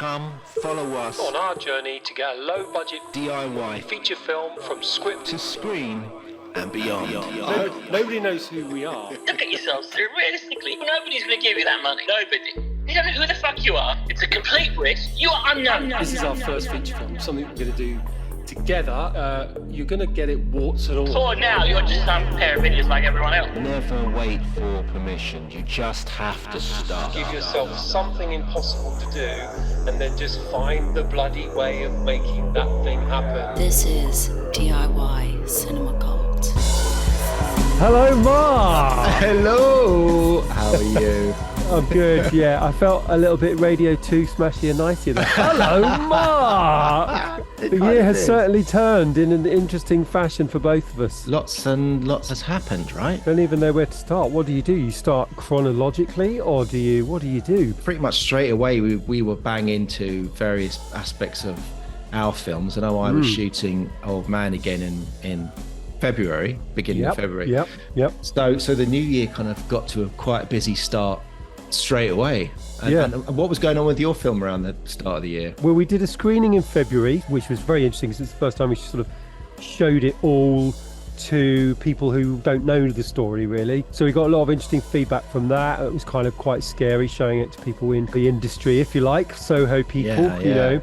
Come, follow us on our journey to get a low-budget DIY feature film from script to screen and beyond. Nobody knows who we are. Look at yourselves, sir. Realistically, nobody's going to give you that money. Nobody. You don't know who the fuck you are. It's a complete risk. You are unknown. This is our first feature film, something we're going to do together. You're going to get it warts and all. For now, you're just some pair of idiots like everyone else. Never wait for permission. You just have to start. Give yourself something impossible to do, and then just find the bloody way of making that thing happen. This is DIY Cinema Cult. Hello, Marc! Hello! How are you? I'm good, yeah. I felt a little bit Radio 2 smashy and nicey there. Hello, Marc! The year has certainly turned in an interesting fashion for both of us. Lots and lots has happened, right? Don't even know where to start. What do? You start chronologically, or what do you do? Pretty much straight away, we were bang into various aspects of our films. I know I was shooting Old Man again in February, beginning of February. Yep. So the new year kind of got to a quite busy start straight away. And what was going on with your film around the start of the year? Well, we did a screening in February, which was very interesting because it's the first time we sort of showed it all to people who don't know the story, really. So we got a lot of interesting feedback from that. It was kind of quite scary showing it to people in the industry, if you like, Soho people, you know.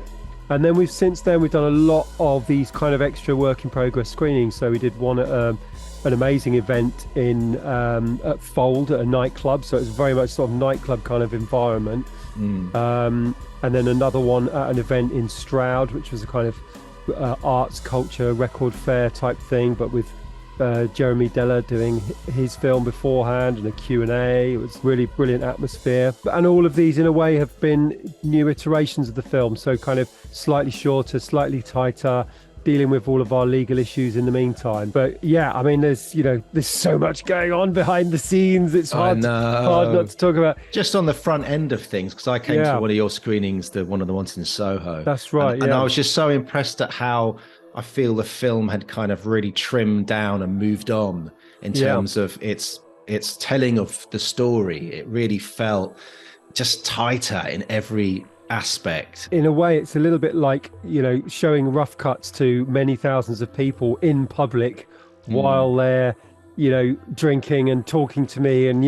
And then since then we've done a lot of these kind of extra work in progress screenings. So we did one at an amazing event at Fold at a nightclub. So it was very much sort of nightclub kind of environment. And then another one at an event in Stroud, which was a kind of arts, culture, record fair type thing, but with Jeremy Deller doing his film beforehand and a Q&A. It was really brilliant atmosphere. And all of these in a way have been new iterations of the film, so kind of slightly shorter, slightly tighter, dealing with all of our legal issues in the meantime. But yeah, I mean, there's so much going on behind the scenes. It's hard not to talk about. Just on the front end of things, because I came to one of your screenings, one of the ones in Soho. That's right. And I was just so impressed at how I feel the film had kind of really trimmed down and moved on in terms of its telling of the story. It really felt just tighter in every aspect. In a way, it's a little bit like, showing rough cuts to many thousands of people in public while they're, drinking and talking to me. And,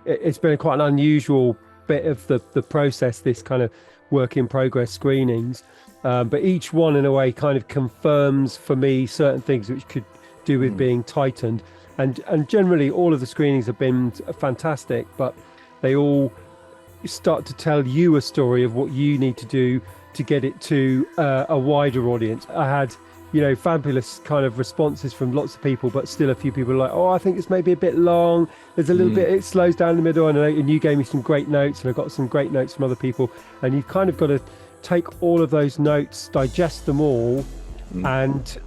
it's been quite an unusual bit of the process, this kind of work in progress screenings. But each one, in a way, kind of confirms for me certain things which could do with being tightened. And generally, all of the screenings have been fantastic, but they all start to tell you a story of what you need to do to get it to a wider audience. I had, fabulous kind of responses from lots of people, but still a few people are like, I think it's maybe a bit long. There's a little bit, it slows down in the middle. And you gave me some great notes, and I got some great notes from other people. And you've kind of got to take all of those notes, digest them all, and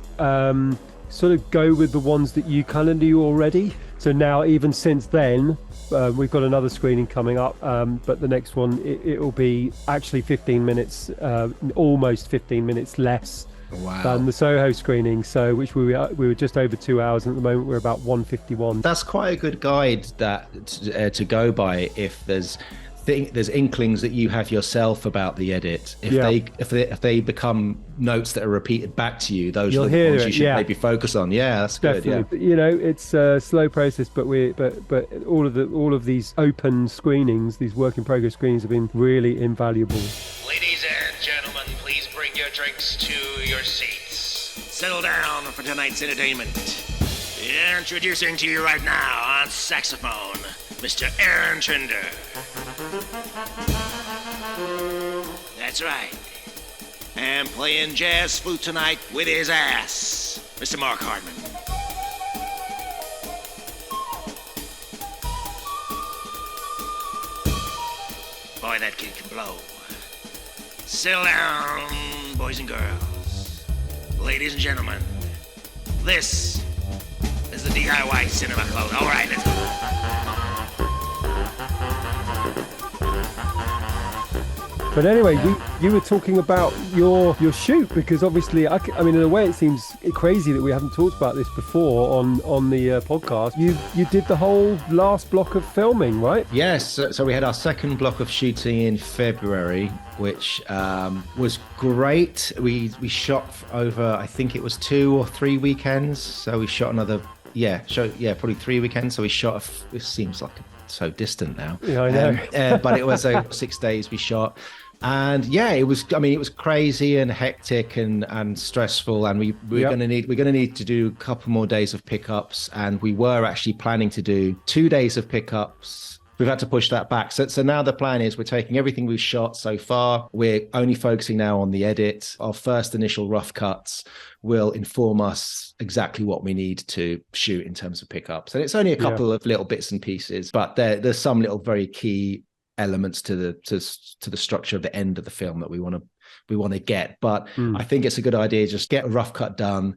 sort of go with the ones that you kind of knew already. So now, even since then, we've got another screening coming up, but the next one, it will be actually 15 minutes, almost 15 minutes less than the Soho screening, so which we were just over 2 hours, and at the moment we're about 1:51. That's quite a good guide to go by if there's inklings that you have yourself about the edit. If they become notes that are repeated back to you, those are the ones you should maybe focus on. Yeah, that's definitely good. Yeah. It's a slow process, but all of these open screenings, these work in progress screenings, have been really invaluable. Ladies and gentlemen, please bring your drinks to your seats. Settle down for tonight's entertainment. Introducing to you right now on saxophone, Mr. Aaron Trinder. That's right. And playing jazz flute tonight with his ass, Mr. Marc Hardman. Boy, that kid can blow. Settle down, boys and girls. Ladies and gentlemen, this is the DIY Cinema Cult. All right, let's go. But anyway, you were talking about your shoot, because obviously, I mean, in a way, it seems crazy that we haven't talked about this before on the podcast. You did the whole last block of filming, right? Yes. So we had our second block of shooting in February, which was great. We shot over, I think it was 2 or 3 weekends. So we shot another, probably 3 weekends. So we shot, it seems like so distant now. Yeah, I know. But it was 6 days we shot. And yeah, it was crazy and hectic and stressful, and we're gonna need to do a couple more days of pickups, and we were actually planning to do 2 days of pickups. We've had to push that back. So now the plan is we're taking everything we've shot so far. We're only focusing now on the edit. Our first initial rough cuts will inform us exactly what we need to shoot in terms of pickups. And it's only a couple of little bits and pieces, but there's some little very key elements to the structure of the end of the film that we want to get. But I think it's a good idea, just get a rough cut done,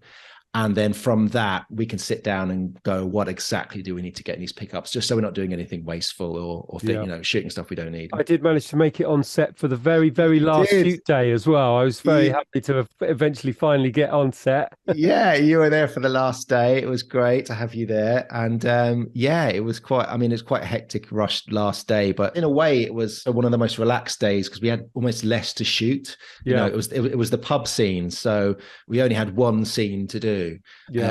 and then from that we can sit down and go, what exactly do we need to get in these pickups, just so we're not doing anything wasteful or shooting stuff we don't need. I did manage to make it on set for the very, very last shoot day as well. I was very happy to eventually finally get on set. Yeah, you were there for the last day. It was great to have you there. And it was quite a hectic, rushed last day, but in a way it was one of the most relaxed days because we had almost less to shoot. It was the pub scene, so we only had one scene to do.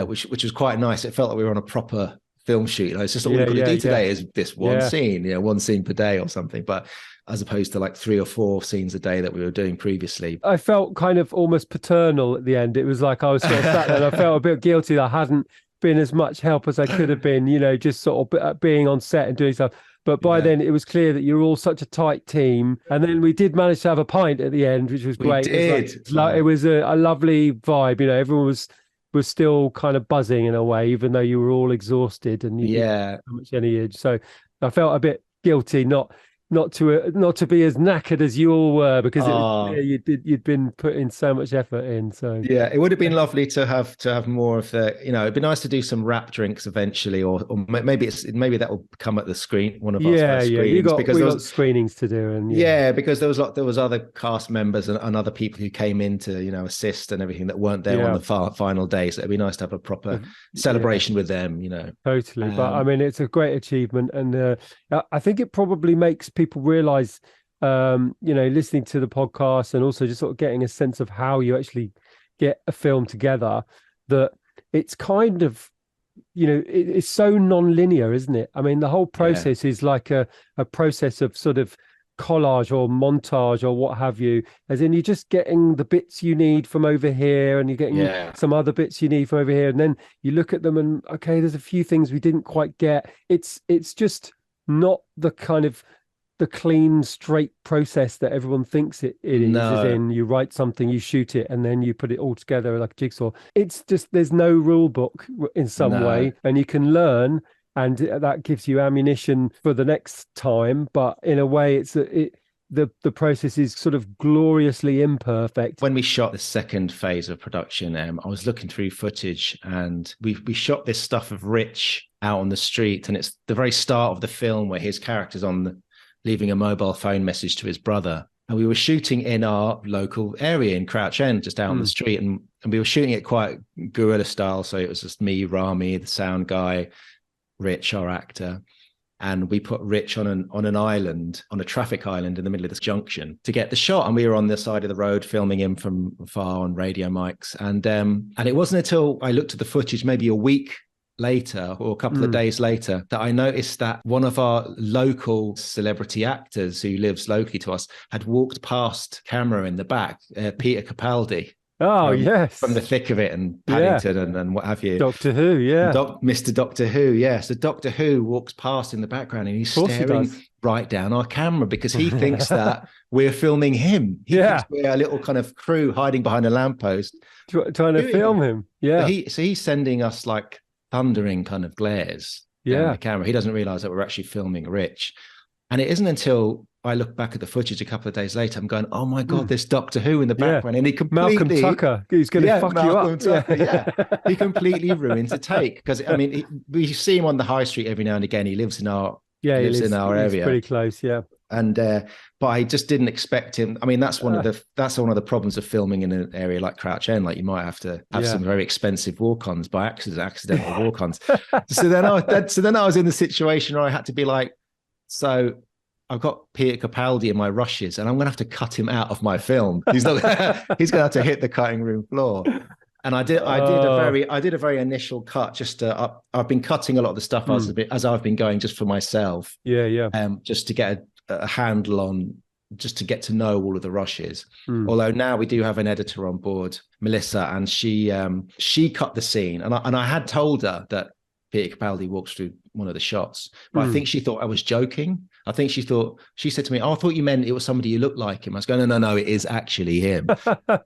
Which was quite nice. It felt like we were on a proper film shoot. It's just all we've got to do today is this one scene, one scene per day or something. But as opposed to like 3 or 4 scenes a day that we were doing previously. I felt kind of almost paternal at the end. It was like I was sort of sat there and I felt a bit guilty that I hadn't been as much help as I could have been, just sort of being on set and doing stuff. But by then it was clear that you're all such a tight team. And then we did manage to have a pint at the end, which was great. It was a lovely vibe. Everyone was still kind of buzzing in a way, even though you were all exhausted and you didn't have so much energy. So I felt a bit guilty not to be as knackered as you all were, because you'd been putting so much effort in. So it would have been lovely to have more of the, it'd be nice to do some wrap drinks eventually, or maybe that will come at the screen, one of our first screenings, because we got screenings to do, and because there was other cast members and other people who came in to assist and everything that weren't there on the final day, so it'd be nice to have a proper celebration with them. Totally. But I mean, it's a great achievement, and I think it probably makes people realize, listening to the podcast and also just sort of getting a sense of how you actually get a film together, that it's kind of, it's so non-linear, isn't it? I mean, the whole process is like a process of sort of collage or montage or what have you, as in you're just getting the bits you need from over here and you're getting some other bits you need from over here, and then you look at them and okay, there's a few things we didn't quite get. It's just not the kind of the clean, straight process that everyone thinks it is. No. As in, you write something, you shoot it, and then you put it all together like a jigsaw. It's just, there's no rule book in some way, and you can learn, and that gives you ammunition for the next time. But in a way, the process is sort of gloriously imperfect. When we shot the second phase of production, I was looking through footage, and we shot this stuff of Rich out on the street, and it's the very start of the film where his character's leaving a mobile phone message to his brother. And we were shooting in our local area in Crouch End, just out on the street. And we were shooting it quite guerrilla style. So it was just me, Rami, the sound guy, Rich, our actor. And we put Rich on an island, on a traffic island in the middle of this junction to get the shot. And we were on the side of the road filming him from far on radio mics. And it wasn't until I looked at the footage maybe a week later or a couple of days later that I noticed that one of our local celebrity actors who lives locally to us had walked past camera in the back, Peter Capaldi. Oh, yes. From The Thick of It and Paddington and what have you. Doctor Who, Mr. Doctor Who, yeah. So Doctor Who walks past in the background and he's staring right down our camera because he thinks that we're filming him. He thinks we're a little kind of crew hiding behind a lamppost. Trying to film him. Yeah. So he's sending us like thundering kind of glares down the camera. He doesn't realize that we're actually filming Rich. And it isn't until I look back at the footage a couple of days later, I'm going, oh my God, there's Doctor Who in the background. And he completely... Malcolm Tucker, who's going to fuck Malcolm you up. Tucker, He completely ruins the take. Because, I mean, we see him on the high street every now and again. He lives in our area. Pretty close, And but I just didn't expect him. I mean, that's one of the problems of filming in an area like Crouch End. Like, you might have to have some very expensive walk-ons by accidental walk-ons. So then I was in the situation where I had to be like, so I've got Peter Capaldi in my rushes, and I'm going to have to cut him out of my film. He's not. He's going to have to hit the cutting room floor. And I did a very initial cut. Just I've been cutting a lot of the stuff as I've been going, just for myself. Yeah. Just to get a handle on, just to get to know all of the rushes. Although now we do have an editor on board, Melissa, and she cut the scene, and I had told her that Peter Capaldi walks through one of the shots, but I think she thought I was joking. I think she said to me, "Oh, I thought you meant it was somebody who looked like him." I was going, no, it is actually him.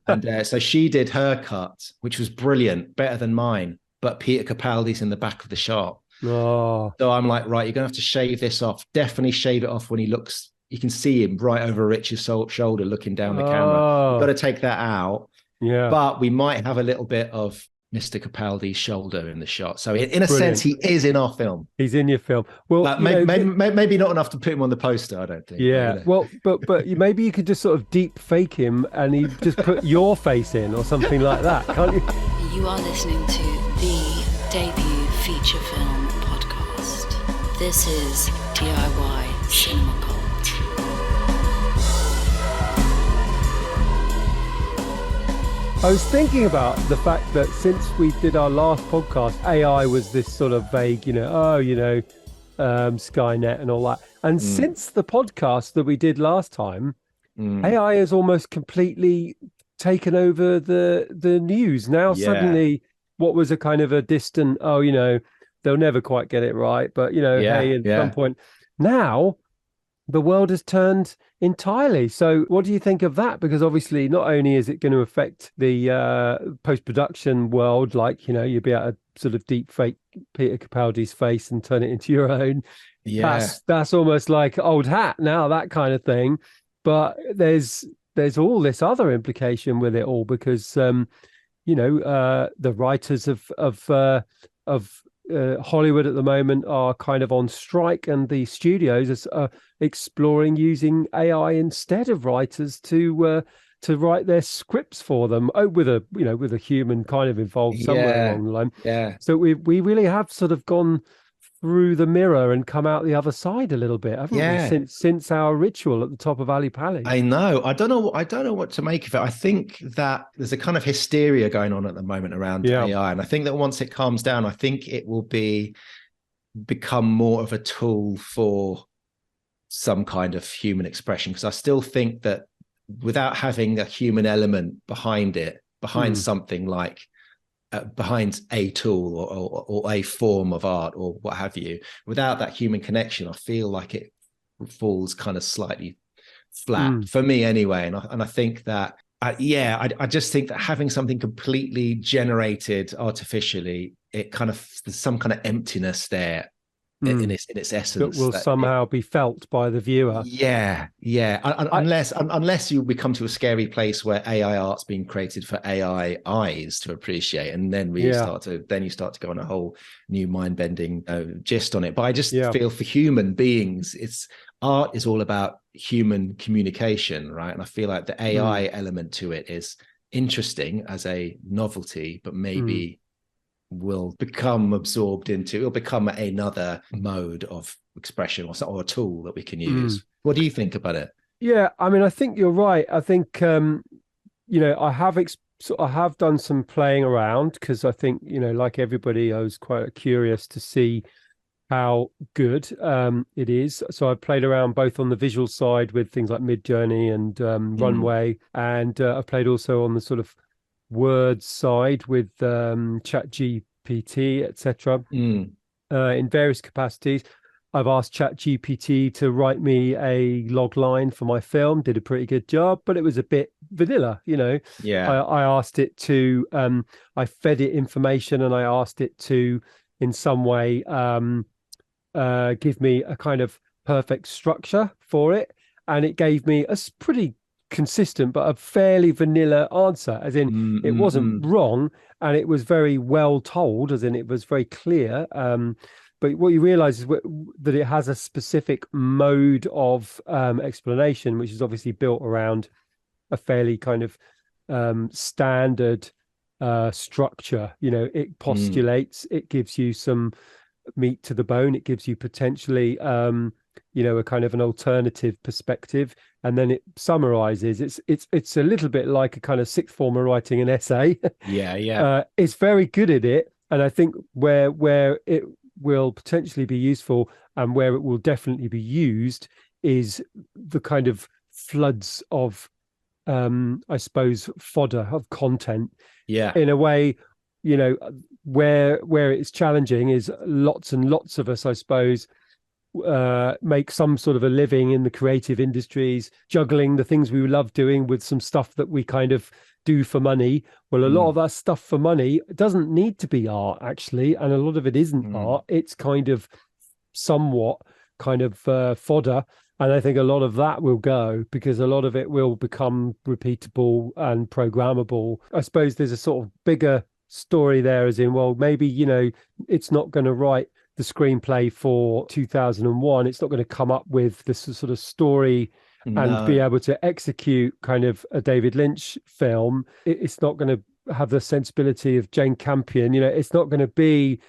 And so she did her cut, which was brilliant, better than mine. But Peter Capaldi's in the back of the shot. Oh. So I'm like, right, you're going to have to shave this off. Definitely shave it off when he looks. You can see him right over Rich's shoulder looking down the camera. You've got to take that out. Yeah. But we might have a little bit of Mr. Capaldi's shoulder in the shot. So in a sense, he is in our film. He's in your film. Well, but maybe not enough to put him on the poster, I don't think. Yeah. Well, but maybe you could just sort of deep fake him and he just put your face in or something like that, can't you? You are listening to the debut feature film podcast. This is DIY Cinema Cult. I was thinking about the fact that since we did our last podcast, AI was this sort of vague, Skynet and all that. And since the podcast that we did last time, AI has almost completely taken over the news. Now suddenly what was a kind of a distant, they'll never quite get it right, but, hey, at some point. Now the world has turned entirely. So what do you think of that? Because obviously not only is it going to affect the post-production world, like, you'll be able to sort of deep fake Peter Capaldi's face and turn it into your own. Yeah. That's almost like old hat now, that kind of thing. But there's all this other implication with it all because, the writers of Hollywood at the moment are kind of on strike, and the studios are exploring using AI instead of writers to write their scripts for them, with a human kind of involved somewhere along the line. Yeah. So we really have sort of gone through the mirror and come out the other side a little bit, haven't we? Since our ritual at the top of Ali Pali. I know. I don't know what to make of it. I think that there's a kind of hysteria going on at the moment around AI, and I think that once it calms down, I think it will become more of a tool for some kind of human expression. Because I still think that without having a human element behind something like behind a tool or a form of art or what have you, without that human connection, I feel like it falls kind of slightly flat for me anyway. And I think that, I just think that having something completely generated artificially, it kind of, there's some kind of emptiness there in its essence that will somehow be felt by the viewer. Unless you become to a scary place where AI art's being created for AI eyes to appreciate, and then you start to go on a whole new mind-bending gist on it. But I just feel for human beings, art is all about human communication, right? And I feel like the AI element to it is interesting as a novelty, but maybe will become absorbed into, it'll become another mode of expression or a tool that we can use. What do you think about it? Yeah, I mean, I think you're right. I think, I have done some playing around because I think, like everybody, I was quite curious to see how good it is. So I played around both on the visual side with things like Midjourney and Runway, and I've played also on the sort of word side with ChatGPT, etc. In various capacities. I've asked ChatGPT to write me a log line for my film, did a pretty good job, but it was a bit vanilla, I asked it to I fed it information, and I asked it to in some way give me a kind of perfect structure for it, and it gave me a pretty consistent but a fairly vanilla answer, as in it wasn't wrong, and it was very well told, as in it was very clear. But what you realize is that it has a specific mode of explanation, which is obviously built around a fairly kind of standard structure. It postulates, it gives you some meat to the bone, it gives you potentially a kind of an alternative perspective, and then it summarizes. It's a little bit like a kind of sixth former writing an essay. It's very good at it, and I think where it will potentially be useful and where it will definitely be used is the kind of floods of I suppose fodder of content. In a way, where it's challenging is lots and lots of us, I suppose, make some sort of a living in the creative industries, juggling the things we love doing with some stuff that we kind of do for money. Well, a lot of that stuff for money doesn't need to be art, actually, and a lot of it isn't art. It's kind of somewhat kind of fodder. And I think a lot of that will go because a lot of it will become repeatable and programmable. I suppose there's a sort of bigger story there, as in, well, maybe, it's not going to write the screenplay for 2001. It's not going to come up with this sort of story and be able to execute kind of a David Lynch film. It's not going to have the sensibility of Jane Campion. It's not going to be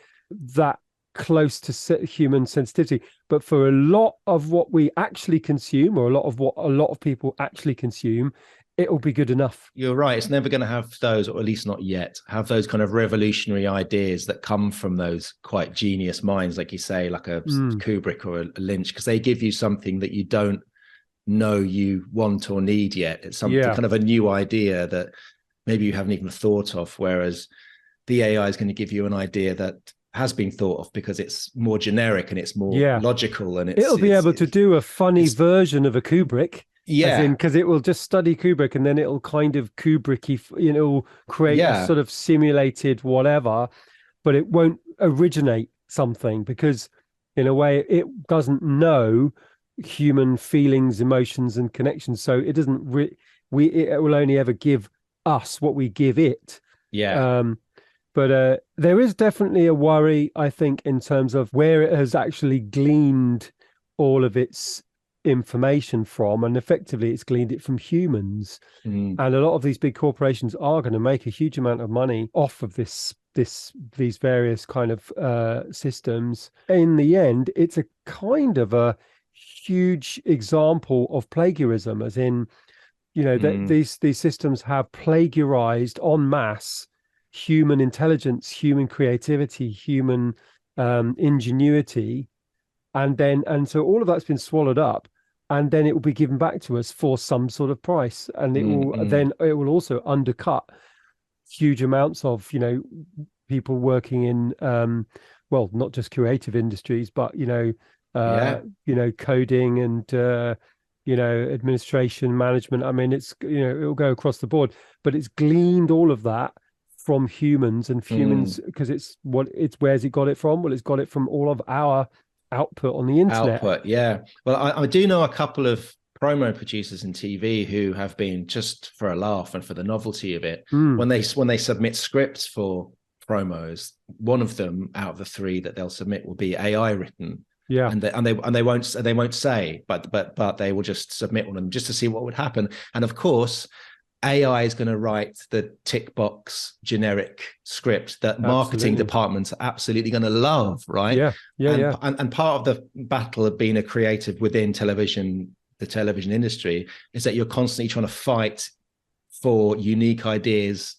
that close to human sensitivity. But for a lot of what we actually consume, or a lot of what a lot of people actually consume, it'll be good enough. You're right. It's never going to have those, or at least not yet, have those kind of revolutionary ideas that come from those quite genius minds, like you say, like a Kubrick or a Lynch, because they give you something that you don't know you want or need yet. It's something kind of a new idea that maybe you haven't even thought of, whereas the AI is going to give you an idea that has been thought of because it's more generic and it's more logical, and it'll be able to do a funny version of a Kubrick. Because it will just study Kubrick and then it'll kind of Kubricky, create a sort of simulated whatever, but it won't originate something because in a way it doesn't know human feelings, emotions and connections. So it doesn't it will only ever give us what we give it. But there is definitely a worry, I think, in terms of where it has actually gleaned all of its information from, and effectively it's gleaned it from humans. And a lot of these big corporations are going to make a huge amount of money off of these various kind of systems. In the end, it's a kind of a huge example of plagiarism, as in, these systems have plagiarized en masse human intelligence, human creativity, human ingenuity, and so all of that's been swallowed up, and then it will be given back to us for some sort of price, and it will then it will also undercut huge amounts of people working in well, not just creative industries, but coding and administration, management. I mean, it's it'll go across the board, but it's gleaned all of that from humans, and humans, because it's where's it got it from? Well, it's got it from all of our output on the internet. Well, I do know a couple of promo producers in TV who have been, just for a laugh and for the novelty of it, when they submit scripts for promos, one of them out of the three that they'll submit will be AI written. And they won't say, but they will just submit one of them just to see what would happen. And of course, AI is going to write the tick box generic script that marketing departments are absolutely going to love, right? And part of the battle of being a creative within the television industry, is that you're constantly trying to fight for unique ideas,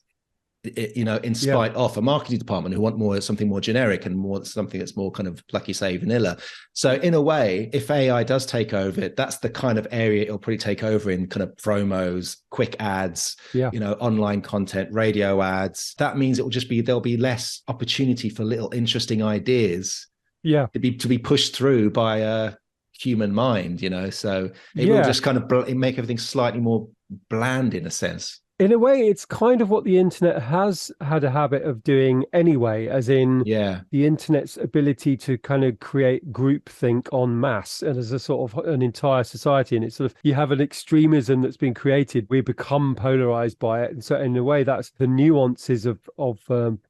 in spite of a marketing department who want something more generic and something that's more kind of, like you say, vanilla. So in a way, if AI does take over, that's the kind of area it'll probably take over in kind of promos, quick ads, online content, radio ads. That means there'll be less opportunity for little interesting ideas to be pushed through by a human mind, so it will just kind of make everything slightly more bland in a sense. In a way, it's kind of what the internet has had a habit of doing anyway, as in the internet's ability to kind of create groupthink en masse and as a sort of an entire society. And it's sort of, you have an extremism that's been created. We become polarized by it. And so in a way, that's the nuances of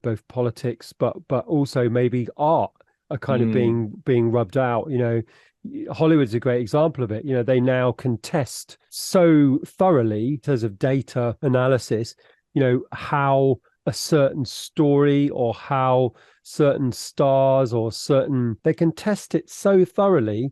both politics, but also maybe art. are kind of being rubbed out. Hollywood's a great example of it. They now can test so thoroughly in terms of data analysis, how a certain story or how certain stars or they can test it so thoroughly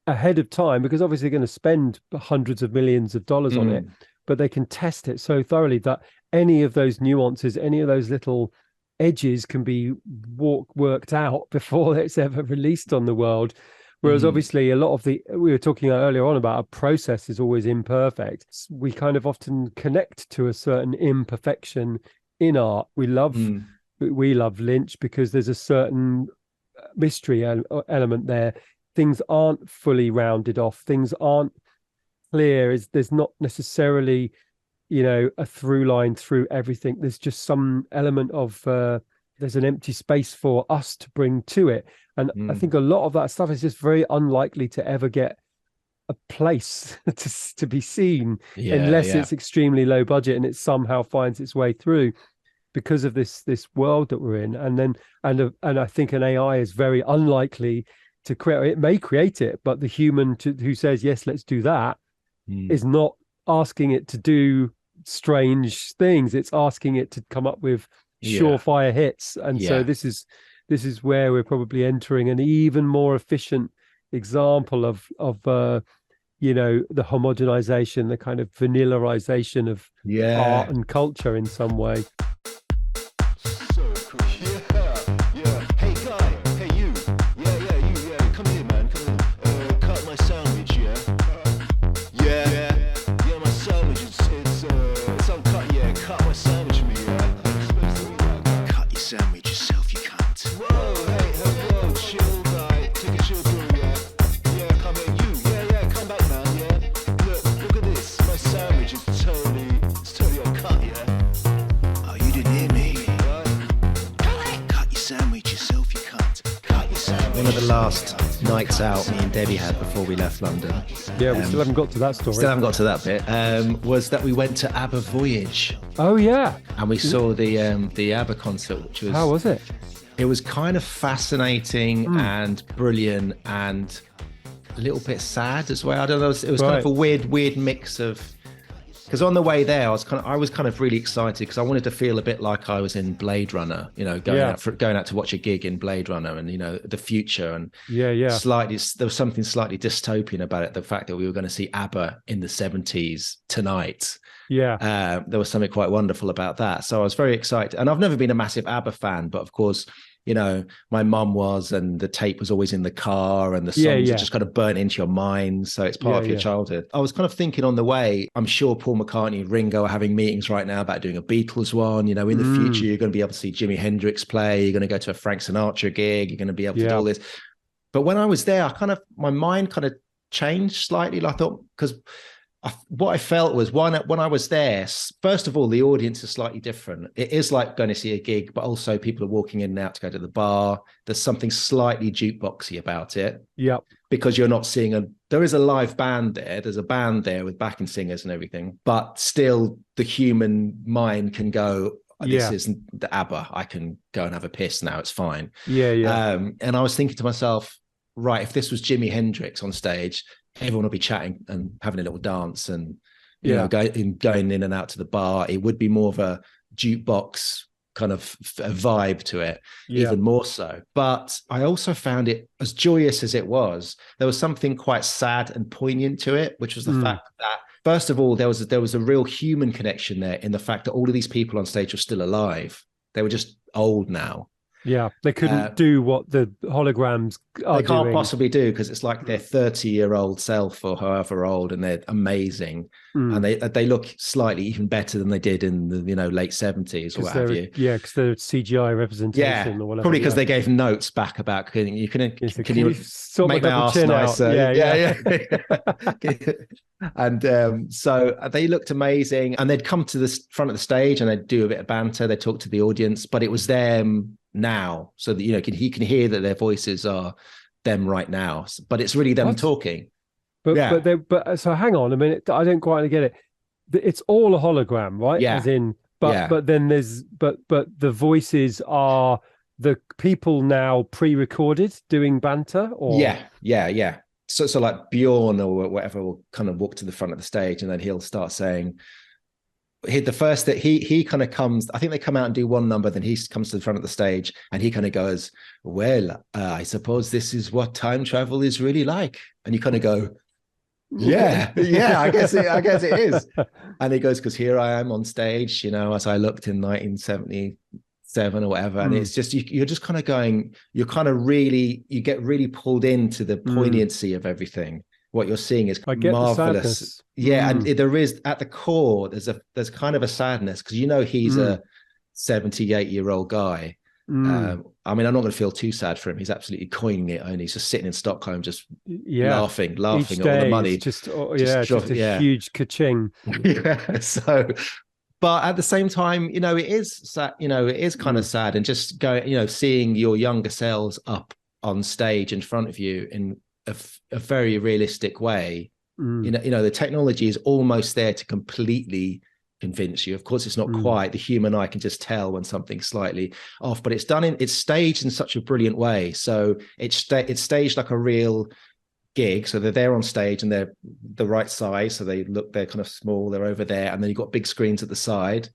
ahead of time, because obviously they're going to spend hundreds of millions of dollars on it, but they can test it so thoroughly that any of those nuances, any of those little edges can be worked out before it's ever released on the world. Whereas obviously a lot of we were talking earlier on about a process is always imperfect. We kind of often connect to a certain imperfection in art. We love Lynch because there's a certain mystery element there. Things aren't fully rounded off. Things aren't clear. There's not necessarily, a through line through everything. There's just some element of there's an empty space for us to bring to it. And I think a lot of that stuff is just very unlikely to ever get a place to be seen unless it's extremely low budget and it somehow finds its way through because of this world that we're in. And I think an AI is very unlikely to create. It may create it, but the human who says yes, let's do that, is not asking it to do strange things. It's asking it to come up with surefire hits. And so this is where we're probably entering an even more efficient example of the homogenization, the kind of vanillaization of art and culture in some way. Nights out me and Debbie had before we left London. Yeah, we still haven't got to that story. Still haven't got to that bit. Was that we went to ABBA Voyage. Oh yeah, and we saw the ABBA concert, which was, how was it? It was kind of fascinating and brilliant and a little bit sad as well. I don't know. It was kind of a weird mix of. Because on the way there, I was kind of really excited because I wanted to feel a bit like I was in Blade Runner, going out to watch a gig in Blade Runner, and the future, and slightly there was something slightly dystopian about it. The fact that we were going to see ABBA in the 70s tonight, there was something quite wonderful about that. So I was very excited, and I've never been a massive ABBA fan, but of course, my mum was, and the tape was always in the car, and the songs are just kind of burnt into your mind. So it's part of your childhood. I was kind of thinking on the way, I'm sure Paul McCartney and Ringo are having meetings right now about doing a Beatles one. In the future, you're going to be able to see Jimi Hendrix play. You're going to go to a Frank Sinatra gig. You're going to be able to do all this. But when I was there, my mind kind of changed slightly. I thought, because what I felt was when I was there, first of all, the audience is slightly different. It is like going to see a gig, but also people are walking in and out to go to the bar. There's something slightly jukeboxy about it. Yeah. Because you're not seeing there is a live band there. There's a band there with backing singers and everything, but still the human mind can go, this isn't the ABBA. I can go and have a piss now. It's fine. And I was thinking to myself, right, if this was Jimi Hendrix on stage, everyone will be chatting and having a little dance and going in and out to the bar. It would be more of a jukebox kind of a vibe to it, even more so. But I also found it, as joyous as it was, there was something quite sad and poignant to it, which was the fact that, first of all, there was a real human connection there in the fact that all of these people on stage were still alive. They were just old now. Yeah, they couldn't do what the holograms are They can't doing. possibly do, because it's like their 30-year-old self or however old, and they're amazing. And they look slightly even better than they did in the late 70s or what have you. Yeah, because they're CGI representation or whatever. Probably because they gave notes back about can you sort make my arse nicer? And so they looked amazing, and they'd come to the front of the stage and they'd do a bit of banter. They'd talk to the audience, but it was them now, so that he can hear that their voices are them right now, but it's really them talking. But so hang on a minute, I don't quite get it. It's all a hologram, right? As in, but then there's but the voices are the people now pre-recorded doing banter, or yeah. So like Bjorn or whatever will kind of walk to the front of the stage, and then he'll start saying, the first that he kind of comes, I think they come out and do one number, then he comes to the front of the stage and he kind of goes, well, I suppose this is what time travel is really like. And you kind of go, yeah, I guess it is. And he goes, because here I am on stage, as I looked in 1977 or whatever. And it's just, you're just kind of going, you get really pulled into the poignancy of everything. What you're seeing is marvelous. And there is, at the core, there's kind of a sadness, because he's a 78-year-old guy. I mean, I'm not going to feel too sad for him. He's absolutely coining it, and he's just sitting in Stockholm, just laughing at all the money. Just a huge ka-ching. But at the same time, it is sad. It is kind of sad, and just going, seeing your younger selves up on stage in front of you in a very realistic way. The technology is almost there to completely convince you. Of course, it's not quite. The human eye can just tell when something's slightly off, but it's staged in such a brilliant way. So it's staged like a real gig. So they're there on stage and they're the right size, so they're kind of small, they're over there, and then you've got big screens at the side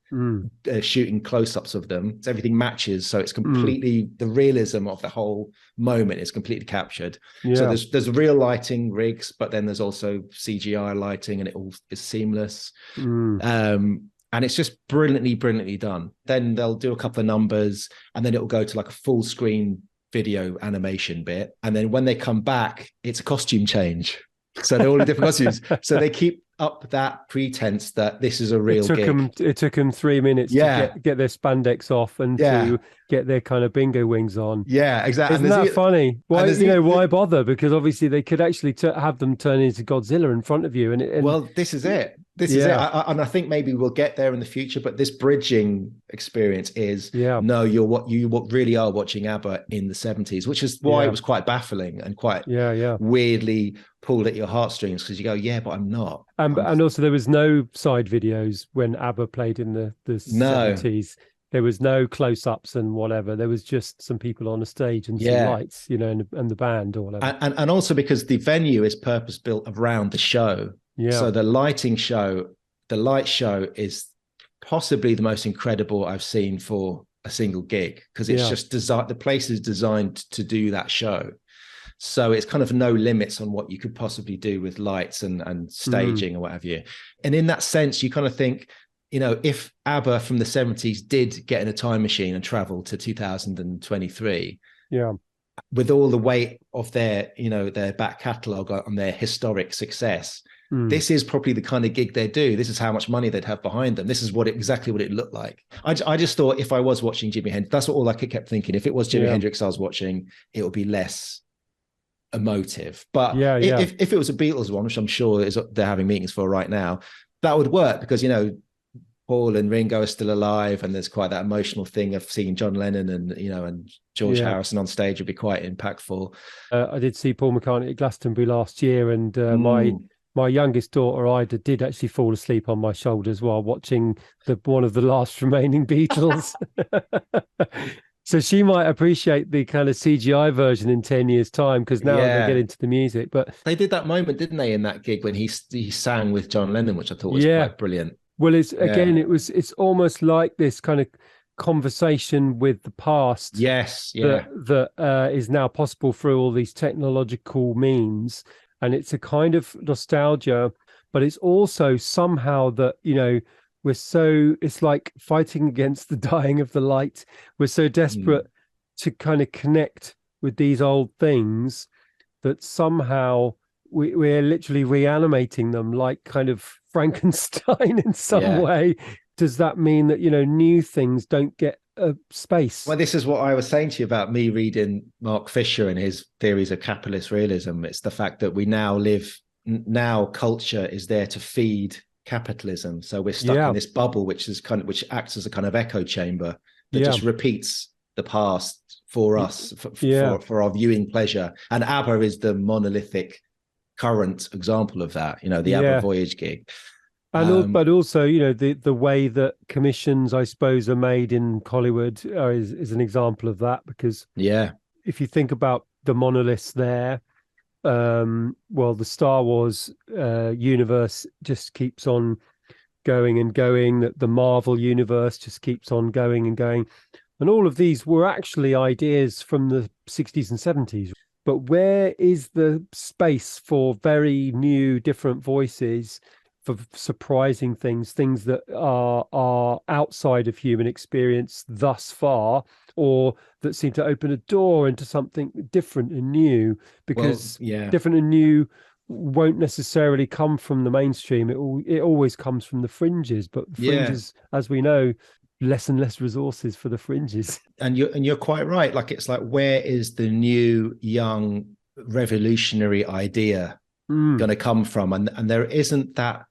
shooting close-ups of them, so everything matches, so it's completely the realism of the whole moment is completely captured. So there's real lighting rigs, but then there's also CGI lighting, and it all is seamless. And it's just brilliantly done. Then they'll do a couple of numbers, and then it'll go to like a full screen video animation bit, and then when they come back, it's a costume change. So they're all in different costumes. So they keep up that pretense that this is a real gig. It took them 3 minutes to get their spandex off and to get their kind of bingo wings on. Yeah, exactly. Isn't that funny? Why, why bother? Because obviously they could actually have them turn into Godzilla in front of you. And well, this is it. This is it. And I think maybe we'll get there in the future, but this bridging experience is, no, you really are watching ABBA in the 70s, which is why it was quite baffling and quite weirdly pulled at your heartstrings, because you go, but I'm not. And also there was no side videos when ABBA played in the 70s. There was no close-ups and whatever. There was just some people on a stage and some lights, and the band or whatever. And also because the venue is purpose-built around the show. So the light show is possibly the most incredible I've seen for a single gig, because it's just the place is designed to do that show. So it's kind of no limits on what you could possibly do with lights and staging or what have you. And in that sense, you kind of think, if ABBA from the 70s did get in a time machine and travel to 2023, with all the weight of their back catalogue on their historic success, this is probably the kind of gig they'd do. This is how much money they'd have behind them. This is exactly what it looked like. I just thought, if I was watching Jimi Hendrix, that's all I kept thinking. If it was Jimi Hendrix I was watching, it would be less emotive. But if it was a Beatles one, which I'm sure they're having meetings for right now, that would work, because Paul and Ringo are still alive, and there's quite that emotional thing of seeing John Lennon and George Harrison on stage would be quite impactful. I did see Paul McCartney at Glastonbury last year, and my youngest daughter Ida did actually fall asleep on my shoulders while watching one of the last remaining Beatles. So she might appreciate the kind of CGI version in 10 years' time, because now they get into the music. But they did that moment, didn't they, in that gig when he sang with John Lennon, which I thought was quite brilliant. Well, it's almost like this kind of conversation with the past. That is now possible through all these technological means, and it's a kind of nostalgia, but it's also somehow that it's like fighting against the dying of the light. We're so desperate to kind of connect with these old things that somehow we're literally reanimating them, like kind of Frankenstein in some way. Does that mean that new things don't get a space? Well, this is what I was saying to you about me reading Mark Fisher and his theories of capitalist realism. It's the fact that we now culture is there to feed capitalism, so we're stuck in this bubble, which acts as a kind of echo chamber that just repeats the past for us, for our viewing pleasure. And ABBA is the monolithic current example of that, the ABBA Voyage gig. But also, the way that commissions, I suppose, are made in Hollywood is an example of that, because if you think about the monoliths there, the Star Wars universe just keeps on going and going, that the Marvel universe just keeps on going and going. And all of these were actually ideas from the 60s and 70s. But where is the space for very new, different voices, for surprising things that are outside of human experience thus far, or that seem to open a door into something different and new? Because different and new won't necessarily come from the mainstream. It always comes from the fringes. But fringes, as we know, less and less resources for the fringes. And you're quite right. Like, it's like, where is the new, young, revolutionary idea going to come from? And there isn't that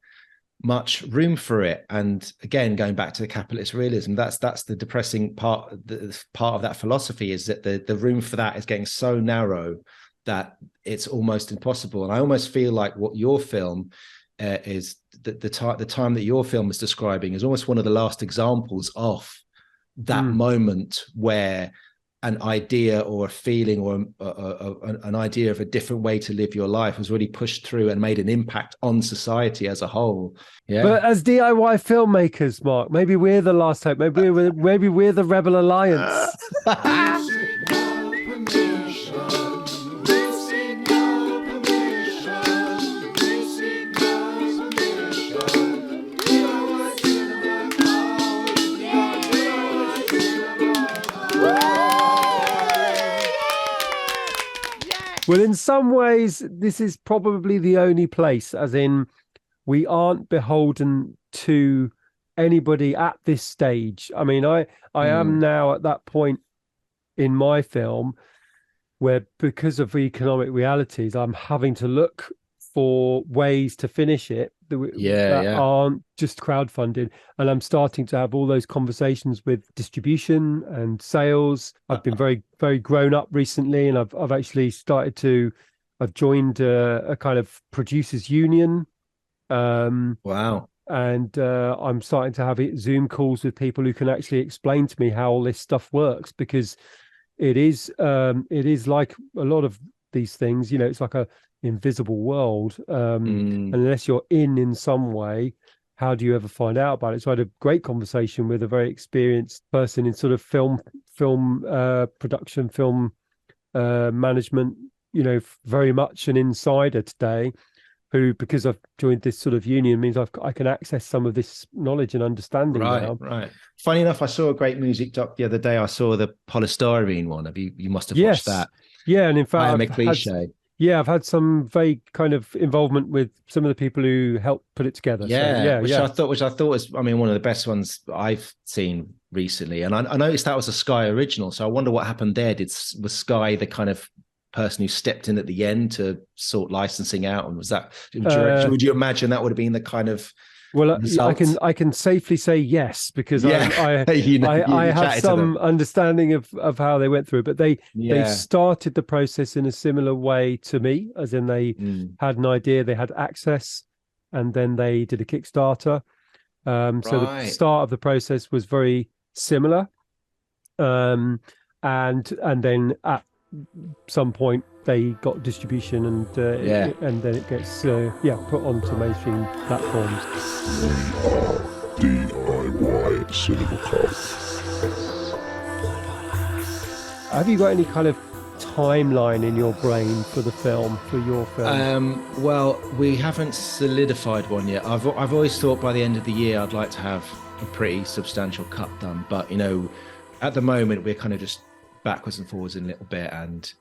much room for it. And again, going back to the capitalist realism, that's the depressing part. The part of that philosophy is that the room for that is getting so narrow that it's almost impossible. And I almost feel like what your film is, the time that your film is describing is almost one of the last examples of that moment where an idea or a feeling or an idea of a different way to live your life was really pushed through and made an impact on society as a whole. Yeah. But as DIY filmmakers, Mark, maybe we're the last hope. Maybe we're the Rebel Alliance. Well, in some ways, this is probably the only place, as in, we aren't beholden to anybody at this stage. I mean, I am now at that point in my film where, because of economic realities, I'm having to look for ways to finish it that aren't just crowdfunded. And I'm starting to have all those conversations with distribution and sales. I've been very, very grown up recently, and I've actually I've joined a kind of producers union. Wow. And I'm starting to have Zoom calls with people who can actually explain to me how all this stuff works, because it is like a lot of these things, it's like a invisible world, unless you're in some way. How do you ever find out about it? So I had a great conversation with a very experienced person in sort of film production, film management, very much an insider today, who, because I've joined this sort of union, means I can access some of this knowledge and understanding now. Right. Funny enough, I saw a great music doc the other day. I saw the polystyrene one. You must have watched that. Yeah, and in fact, I am a cliche. I've had some very kind of involvement with some of the people who helped put it together. Which I thought was, one of the best ones I've seen recently. And I noticed that was a Sky original. So I wonder what happened there. Was Sky the kind of person who stepped in at the end to sort licensing out? And was that, would you imagine that would have been the kind of result? I can safely say yes, because I have some understanding of how they went through it. But they started the process in a similar way to me, as in they had an idea, they had access, and then they did a Kickstarter. So the start of the process was very similar, and then at some point they got distribution, and then it gets put onto mainstream platforms. DIY Cinema Club. Have you got any kind of timeline in your brain for your film? Well, we haven't solidified one yet. I've always thought by the end of the year I'd like to have a pretty substantial cut done, but at the moment we're kind of just backwards and forwards in a little bit, and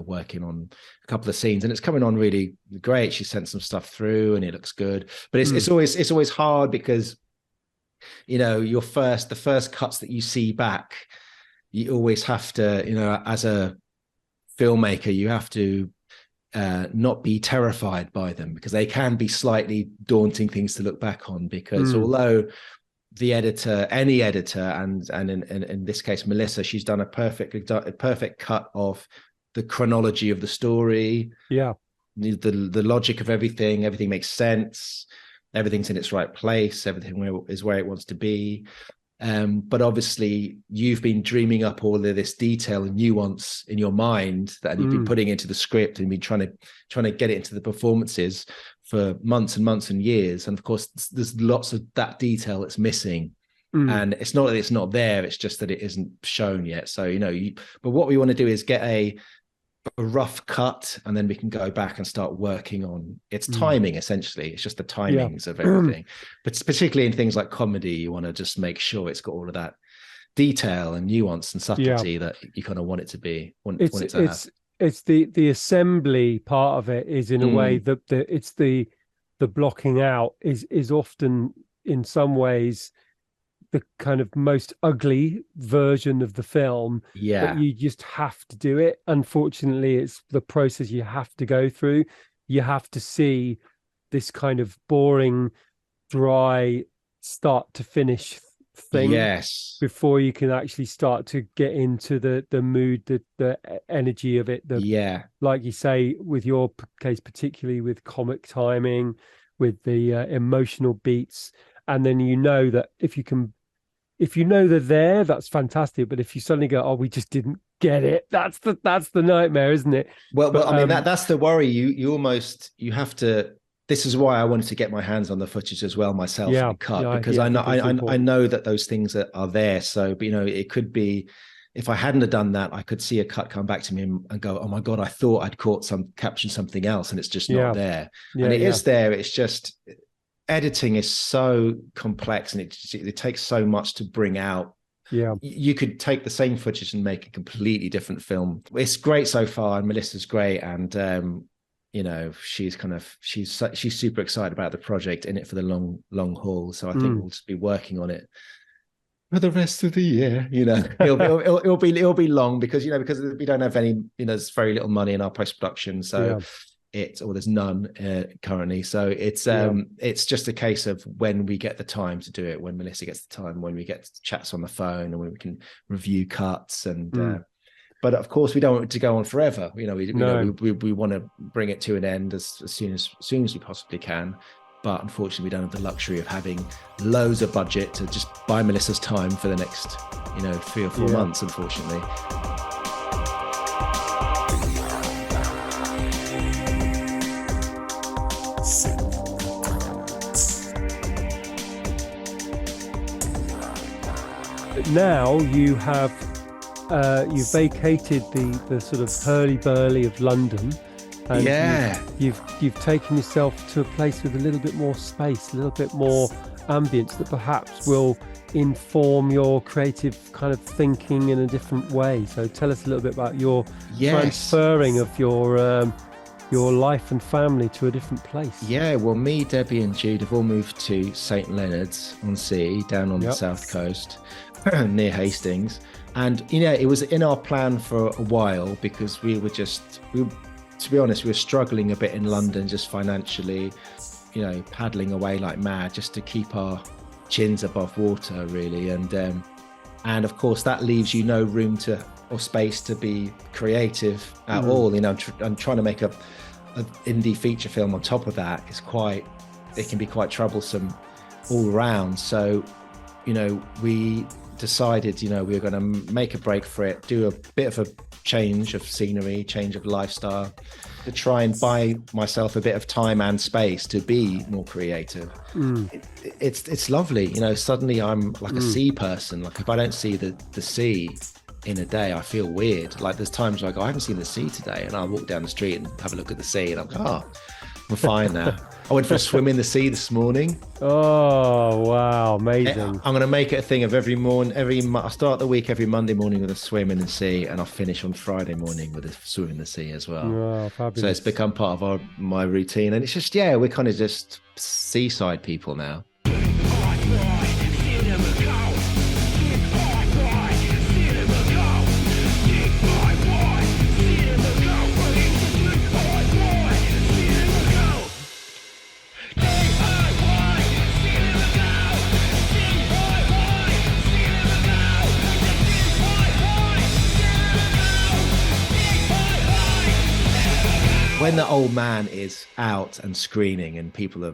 working on a couple of scenes, and it's coming on really great. She sent some stuff through and it looks good, but it's always hard, because the first cuts that you see back, you always have to, as a filmmaker, you have to not be terrified by them, because they can be slightly daunting things to look back on, because although the editor, any editor, and in this case Melissa, she's done a perfect cut of the chronology of the story, the logic of everything makes sense, everything's in its right place, everything is where it wants to be. But obviously you've been dreaming up all of this detail and nuance in your mind that you've been putting into the script and been trying to get it into the performances for months and months and years. And of course, there's lots of that detail that's missing. And it's not that it's not there, it's just that it isn't shown yet. So, but what we want to do is get a rough cut, and then we can go back and start working on its timing. Essentially, it's just the timings of everything. But particularly in things like comedy, you want to just make sure it's got all of that detail and nuance and subtlety that you kind of want it to be. It's the assembly part of it is in a way that it's the blocking out is often in some ways the kind of most ugly version of the film. But you just have to do it. Unfortunately, it's the process you have to go through. You have to see this kind of boring, dry, start to finish thing before you can actually start to get into the mood, the energy of it. Like you say, with your case, particularly with comic timing, with the emotional beats. And then that if you know they're there, that's fantastic. But if you suddenly go, oh, we just didn't get it, that's the nightmare, isn't it? Well, I mean, that's the worry. You have to. This is why I wanted to get my hands on the footage as well myself and cut, because I know that those things are there. So, but, it could be, if I hadn't have done that, I could see a cut come back to me and go, oh my God, I thought I'd captured something else, and it's just not there. And it is there. It's just, editing is so complex, and it takes so much to bring out. You could take the same footage and make a completely different film. It's great so far, and Melissa's great, and she's super excited about the project, in it for the long haul. So I think we'll just be working on it for the rest of the year. It'll be long because we don't have any, there's very little money in our post-production, so there's none currently. So it's just a case of when we get the time to do it, when Melissa gets the time, when we get chats on the phone, and when we can review cuts. And but of course, we don't want it to go on forever. We want to bring it to an end as soon as we possibly can. But unfortunately, we don't have the luxury of having loads of budget to just buy Melissa's time for the next 3 or 4 months, unfortunately. Now you have you've vacated the sort of hurly-burly of London, and you've taken yourself to a place with a little bit more space, a little bit more ambience that perhaps will inform your creative kind of thinking in a different way. So tell us a little bit about your transferring of your life and family to a different place. Well, me, Debbie and Jude have all moved to St Leonard's on Sea, down on the south coast near Hastings. And it was in our plan for a while, because to be honest, we were struggling a bit in London, just financially, paddling away like mad just to keep our chins above water, really. And of course that leaves you no room or space to be creative at all. I'm trying to make a indie feature film on top of that. It can be quite troublesome all around. So we decided we were going to make a break for it, do a bit of a change of scenery, change of lifestyle, to try and buy myself a bit of time and space to be more creative. It's lovely. Suddenly I'm like a sea person. Like, if I don't see the sea in a day, I feel weird. Like, there's times where I go, I haven't seen the sea today, and I'll walk down the street and have a look at the sea, and I'm like, I'm fine now. I went for a swim in the sea this morning. Oh, wow. Amazing. I'm going to make it a thing of every morning, I start the week every Monday morning with a swim in the sea, and I'll finish on Friday morning with a swim in the sea as well. Oh, fabulous. So it's become part of my routine. And it's just, we're kind of just seaside people now. When The Old Man is out and screening and people are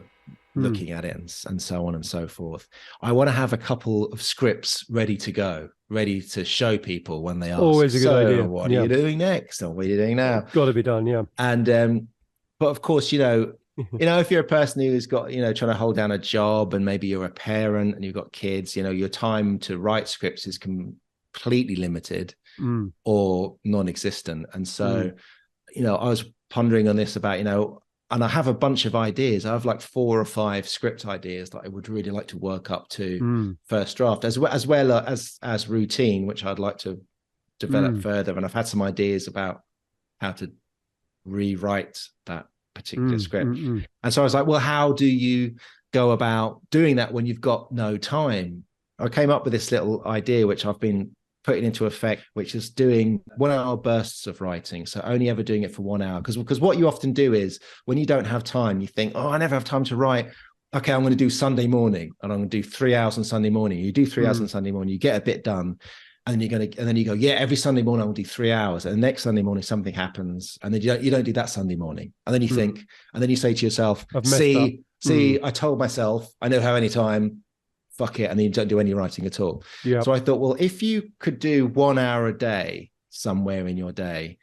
looking at it and so on and so forth. I want to have a couple of scripts ready to go, ready to show people when they ask. Always a good idea. What are you doing next? Or what are you doing now? Got to be done, yeah. And but of course, if you're a person who's got, trying to hold down a job, and maybe you're a parent and you've got kids, your time to write scripts is completely limited or non-existent. And so, I was pondering on this about, and I have a bunch of ideas. I have like 4 or 5 script ideas that I would really like to work up to first draft, as well as routine, which I'd like to develop further. And I've had some ideas about how to rewrite that particular script. And so I was like, well, how do you go about doing that when you've got no time? I came up with this little idea, which I've been putting into effect, which is doing 1-hour bursts of writing. So only ever doing it for 1 hour. Because what you often do is, when you don't have time, you think, oh, I never have time to write. Okay, I'm going to do Sunday morning, and I'm going to do 3 hours on Sunday morning. You do 3 hours on Sunday morning, you get a bit done. And then you go, yeah, every Sunday morning I will do 3 hours. And the next Sunday morning something happens, and then you don't do that Sunday morning. And then you think, and then you say to yourself, see, I told myself I never have any time. Fuck it. And then you don't do any writing at all. Yeah. So I thought, well, if you could do 1 hour a day somewhere in your day,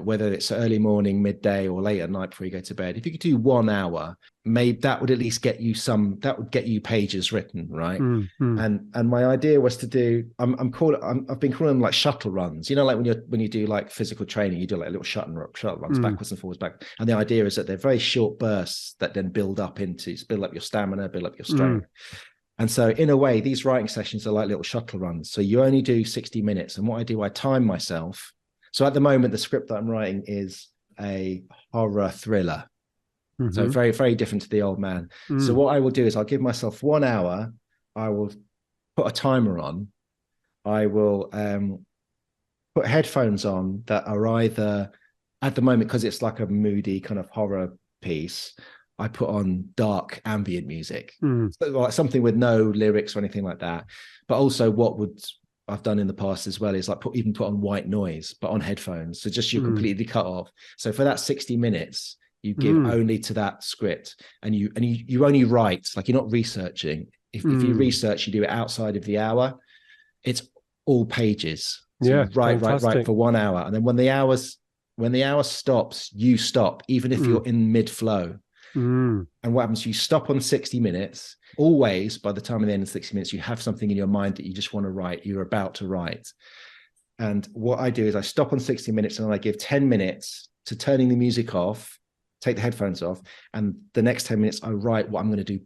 whether it's early morning, midday, or late at night before you go to bed, if you could do 1 hour, maybe that would at least get you pages written, right? And my idea was to do, I've been calling them like shuttle runs, like when you do like physical training, you do like little shuttle runs backwards and forwards back. And the idea is that they're very short bursts that then build up your stamina, build up your strength. And so in a way, these writing sessions are like little shuttle runs. So you only do 60 minutes. And what I do, I time myself. So at the moment, the script that I'm writing is a horror thriller. So very, very different to The Old Man. So what I will do is I'll give myself 1 hour. I will put a timer on. I will put headphones on that are either, at the moment, because it's like a moody kind of horror piece, I put on dark ambient music, so like something with no lyrics or anything like that. But also I've done in the past as well is like put on white noise, but on headphones. So just you're completely cut off. So for that 60 minutes, you give only to that script, and you only write, like you're not researching. If you research, you do it outside of the hour. It's all pages. So write for 1 hour. And then when the hour stops, you stop, even if you're in mid flow. And what happens, you stop on 60 minutes. Always, by the time of the end of 60 minutes, you have something in your mind that you just want to write, you're about to write. And what I do is I stop on 60 minutes and I give 10 minutes to turning the music off, take the headphones off, and the next 10 minutes I write what I'm going to do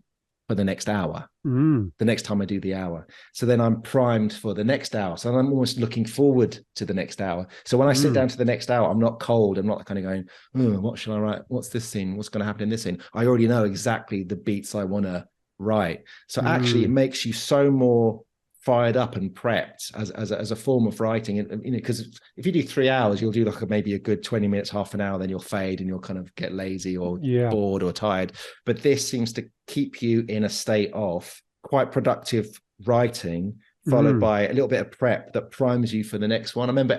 for the next hour, the next time I do the hour. So then I'm primed for the next hour. So I'm almost looking forward to the next hour. So when I sit down to the next hour, I'm not cold. I'm not kind of going, what should I write? What's this scene? What's going to happen in this scene? I already know exactly the beats I want to write. So actually it makes you so more fired up and prepped as a form of writing. And because if you do 3 hours, you'll do like maybe a good 20 minutes, half an hour, then you'll fade and you'll kind of get lazy or bored or tired. But this seems to keep you in a state of quite productive writing, followed by a little bit of prep that primes you for the next one. I remember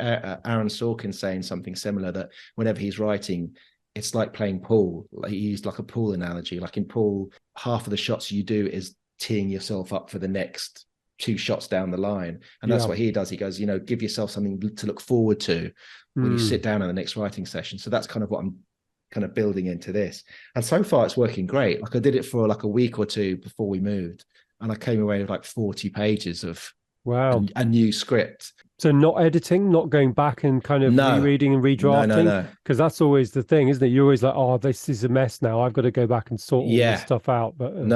Aaron Sorkin saying something similar, that whenever he's writing, it's like playing pool. Like he used like a pool analogy. Like in pool, half of the shots you do is teeing yourself up for the next 2 shots down the line. And that's what he does. He goes, give yourself something to look forward to when you sit down on the next writing session. So that's kind of what I'm kind of building into this. And so far it's working great. Like I did it for like a week or two before we moved, and I came away with like 40 pages of a new script. So not editing, not going back and kind of rereading and redrafting? No. Because that's always the thing, isn't it? You're always like, oh, this is a mess now. I've got to go back and sort all this stuff out. But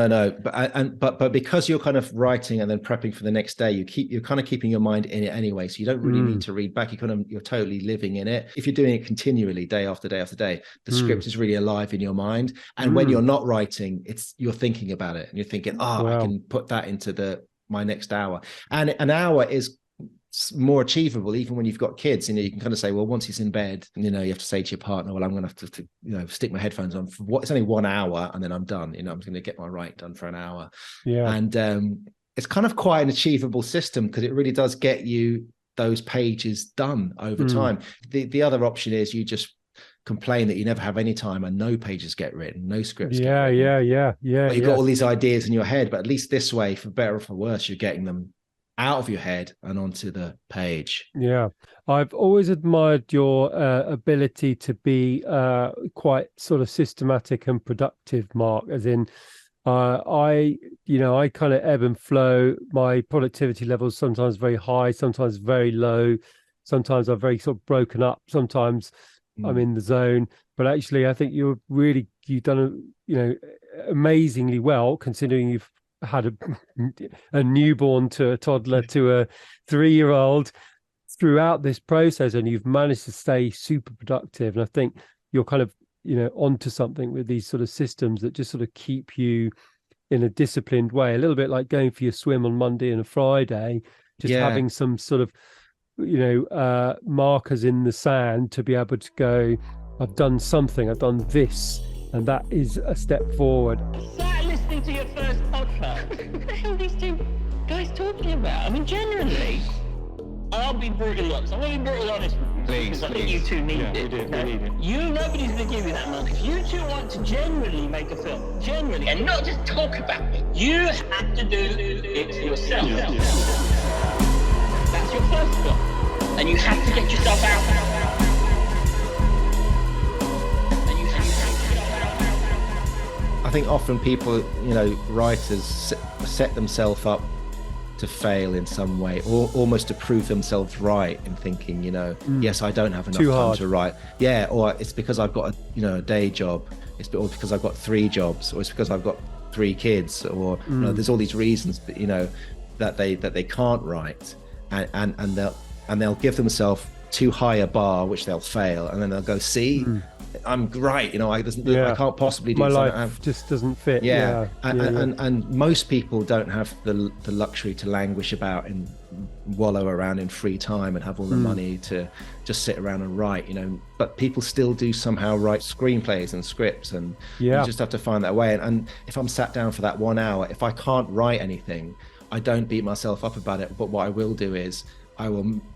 But because you're kind of writing and then prepping for the next day, you're kind of keeping your mind in it anyway. So you don't really need to read back. You're totally living in it. If you're doing it continually, day after day after day, the script is really alive in your mind. And when you're not writing, you're thinking about it and you're thinking, I can put that into my next hour. And an hour is more achievable even when you've got kids. You can kind of say, well, once he's in bed, you have to say to your partner, well, I'm going to have to stick my headphones on for it's only 1 hour and then I'm done. I'm going to get my write done for an hour. And it's kind of quite an achievable system because it really does get you those pages done over time. The other option is you just complain that you never have any time and no pages get written, no scripts get Yeah, written. yeah. But you've got all these ideas in your head, but at least this way, for better or for worse, you're getting them out of your head and onto the page. Yeah, I've always admired your ability to be quite sort of systematic and productive, Mark. As in, I kind of ebb and flow. My productivity levels sometimes very high, sometimes very low. Sometimes I'm very sort of broken up. Sometimes I'm in the zone. But actually, I think you've done amazingly well, considering you've had a newborn to a toddler to a 3-year-old throughout this process, and you've managed to stay super productive. And I think you're kind of onto something with these sort of systems that just sort of keep you in a disciplined way, a little bit like going for your swim on Monday and a Friday, just having some sort of markers in the sand to be able to go, I've done something, I've done this, and that is a step forward. Sat listening to your first podcast. What the hell are these two guys talking about? I mean, generally, I'll be brutally honest. I'm going to be brutally honest with you. Please, because I think you two need it. We need it. Nobody's going to give you that money. If you two want to genuinely make a film, genuinely, and not just talk about it, you have to do it yourself. That's your first film. And you have to get yourself out. I think often people, writers set themselves up to fail in some way, or almost to prove themselves right in thinking, yes, I don't have enough time to write. Yeah, or it's because I've got a day job. Or because I've got 3 jobs, or it's because I've got 3 kids, or there's all these reasons, that they can't write, and they'll give themselves too high a bar, which they'll fail, and then they'll go, see, I'm right, I can't possibly do my something. life just doesn't fit. And most people don't have the luxury to languish about and wallow around in free time and have all the money to just sit around and write, but people still do somehow write screenplays and scripts, and you just have to find that way. And if I'm sat down for that 1 hour, if I can't write anything, I don't beat myself up about it, but what I will do is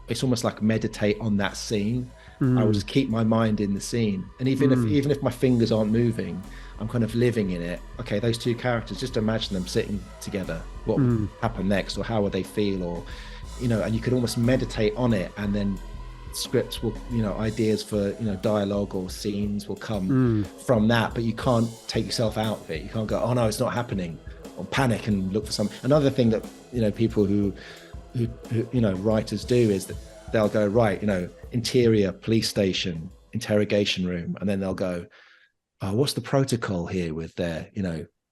it's almost like meditate on that scene. I will just keep my mind in the scene, and even if my fingers aren't moving, I'm kind of living in it. Okay, those 2 characters, just imagine them sitting together. What would happen next, or how would they feel, or and you could almost meditate on it, and then scripts will, ideas for dialogue or scenes will come from that. But you can't take yourself out of it. You can't go, oh no, it's not happening, or panic and look for some. Another thing that people who writers do is that they'll go, right, interior police station, interrogation room, and then they'll go, oh, what's the protocol here with their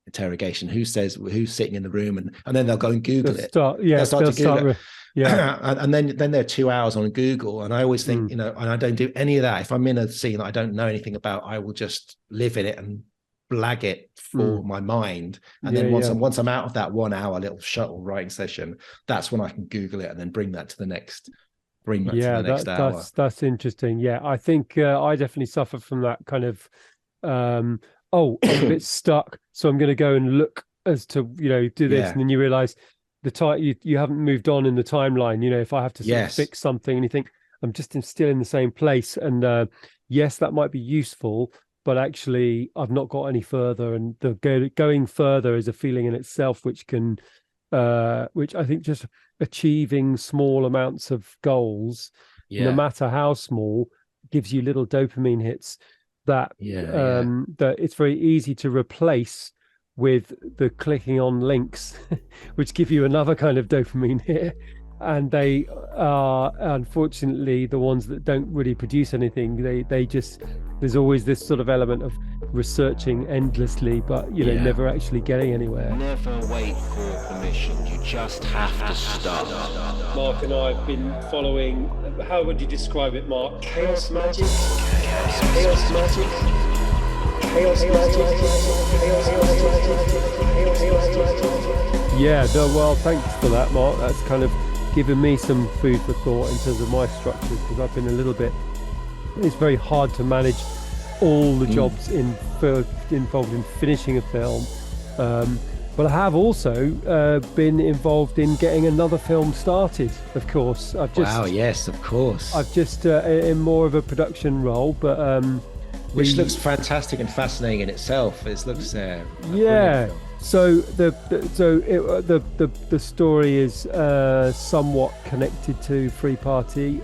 interrogation, who's sitting in the room, and then they'll go and Google it. They'll start to Google it. And then they're 2 hours on Google, and I always think, and I don't do any of that. If I'm in a scene that I don't know anything about, I will just live in it and blag it for my mind, and then once I'm out of that 1 hour little shuttle writing session, that's when I can Google it and then bring that to the next hour. That's interesting. I think I definitely suffer from that kind of I'm a bit stuck, so I'm going to go and look as to do this, and then you realize you haven't moved on in the timeline. If I have to sort of fix something, and you think I'm still in the same place, and yes, that might be useful, but actually I've not got any further, and going further is a feeling in itself, which I think just achieving small amounts of goals, no matter how small, gives you little dopamine hits that that it's very easy to replace with the clicking on links, which give you another kind of dopamine hit. And they are unfortunately the ones that don't really produce anything. They just, there's always this sort of element of researching endlessly, but never actually getting anywhere. Never wait for permission. You just have to start. Mark and I have been following, how would you describe it, Mark? Chaos magic? Chaos magic? Chaos magic? Yeah, well, thanks for that, Mark. That's kind of given me some food for thought in terms of my structures, because I've been a little bit, it's very hard to manage all the jobs involved in finishing a film. But I have also been involved in getting another film started, of course. Yes, of course. I've just in more of a production role, but which looks fantastic and fascinating in itself. It looks yeah. So the story is somewhat connected to Free Party,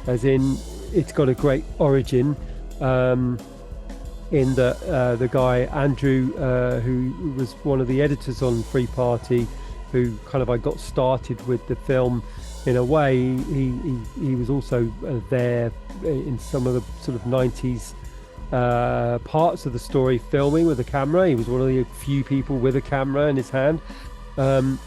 as in it's got a great origin. In the guy Andrew, who was one of the editors on Free Party, who kind of I got started with the film. In a way, he was also there in some of the sort of 90s parts of the story, filming with a camera. He was one of the few people with a camera in his hand. And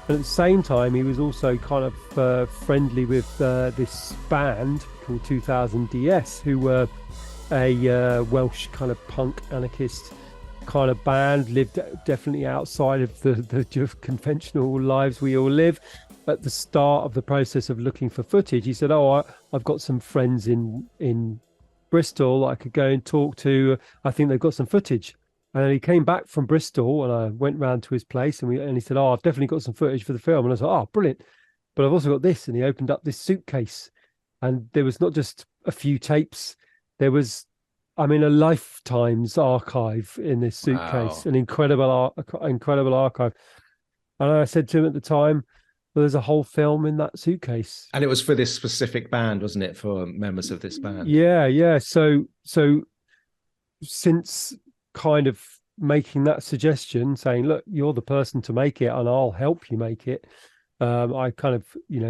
at the same time, he was also kind of friendly with this band called 2000 DS, who were a Welsh kind of punk anarchist kind of band, lived definitely outside of the just conventional lives we all live. At the start of the process of looking for footage, he said, I've got some friends in Bristol I could go and talk to. I think they've got some footage. And he came back from Bristol, and I went round to his place, and he said, I've definitely got some footage for the film. And I was like, brilliant. But I've also got this. And he opened up this suitcase, and there was not just a few tapes. There was, a lifetime's archive in this suitcase, an incredible archive. And I said to him at the time, well, there's a whole film in that suitcase. And it was for this specific band, wasn't it? For members of this band. Yeah. So since kind of making that suggestion, saying, look, you're the person to make it and I'll help you make it, I kind of,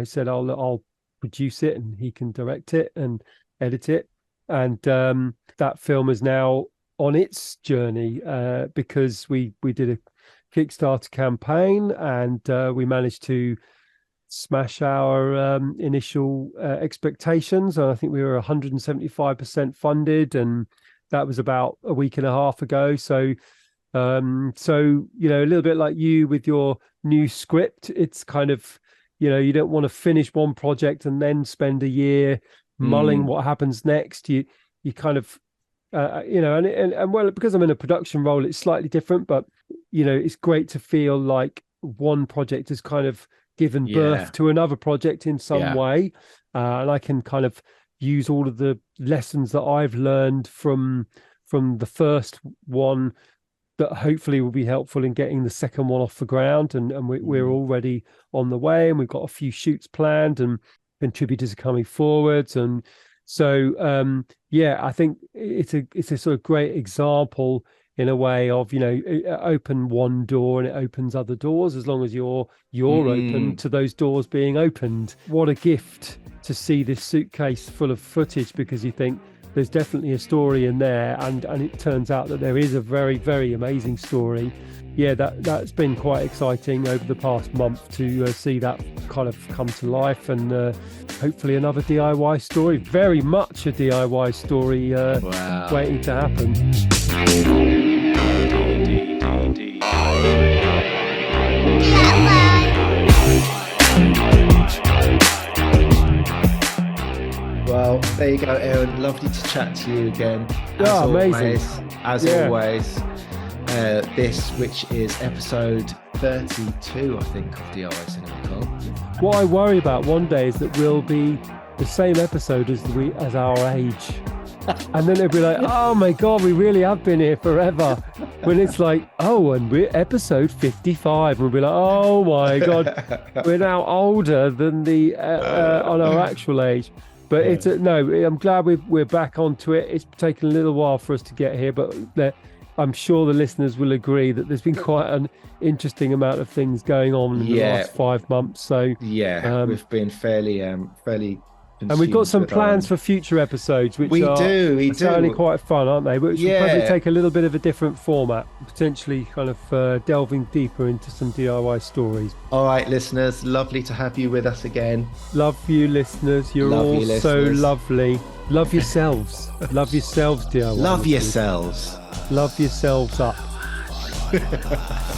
said, I'll produce it and he can direct it and edit it. And that film is now on its journey because we did a Kickstarter campaign, and we managed to smash our initial expectations. And I think we were 175% funded, and that was about a week and a half ago. So a little bit like you with your new script, it's kind of, you don't want to finish one project and then spend a year mulling what happens next. You kind of and well, because I'm in a production role, it's slightly different, but it's great to feel like one project has kind of given birth to another project in some way, and I can kind of use all of the lessons that I've learned from the first one that hopefully will be helpful in getting the second one off the ground, and we're already on the way, and we've got a few shoots planned and contributors are coming forwards. And so I think it's a sort of great example in a way of open one door and it opens other doors, as long as you're open to those doors being opened. What a gift to see this suitcase full of footage, because you think there's definitely a story in there, and it turns out that there is a very, very amazing story. That's been quite exciting over the past month to see that kind of come to life, and hopefully another DIY story, very much a DIY story waiting to happen. Well, there you go, Aaron. Lovely to chat to you again. Amazing. As always. This, which is episode 32, I think, of DIY Cinema Cult. What I worry about one day is that we'll be the same episode as our age. And then they'll be like, oh my God, we really have been here forever. When it's like, and we're episode 55. We'll be like, oh my God, we're now older than the on our actual age. But I'm glad we're back onto it. It's taken a little while for us to get here, but I'm sure the listeners will agree that there's been quite an interesting amount of things going on in the last 5 months. So we've been fairly and we've got some plans for future episodes, which are certainly quite fun, aren't they? Which will probably take a little bit of a different format, potentially kind of delving deeper into some DIY stories. All right, listeners, lovely to have you with us again. Love you, listeners. You're all so lovely. Love yourselves. Love yourselves, DIY. Love yourselves. Love yourselves up.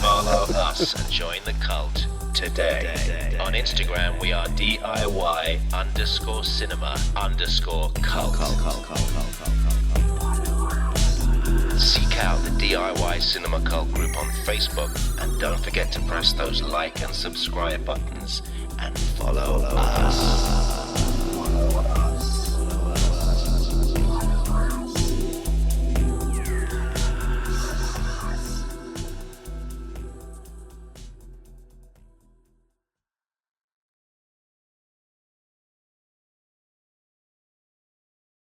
Follow us and join the cult today. On Instagram, we are DIY_cinema_cult. Seek out the DIY Cinema Cult group on Facebook, and don't forget to press those like and subscribe buttons and follow us.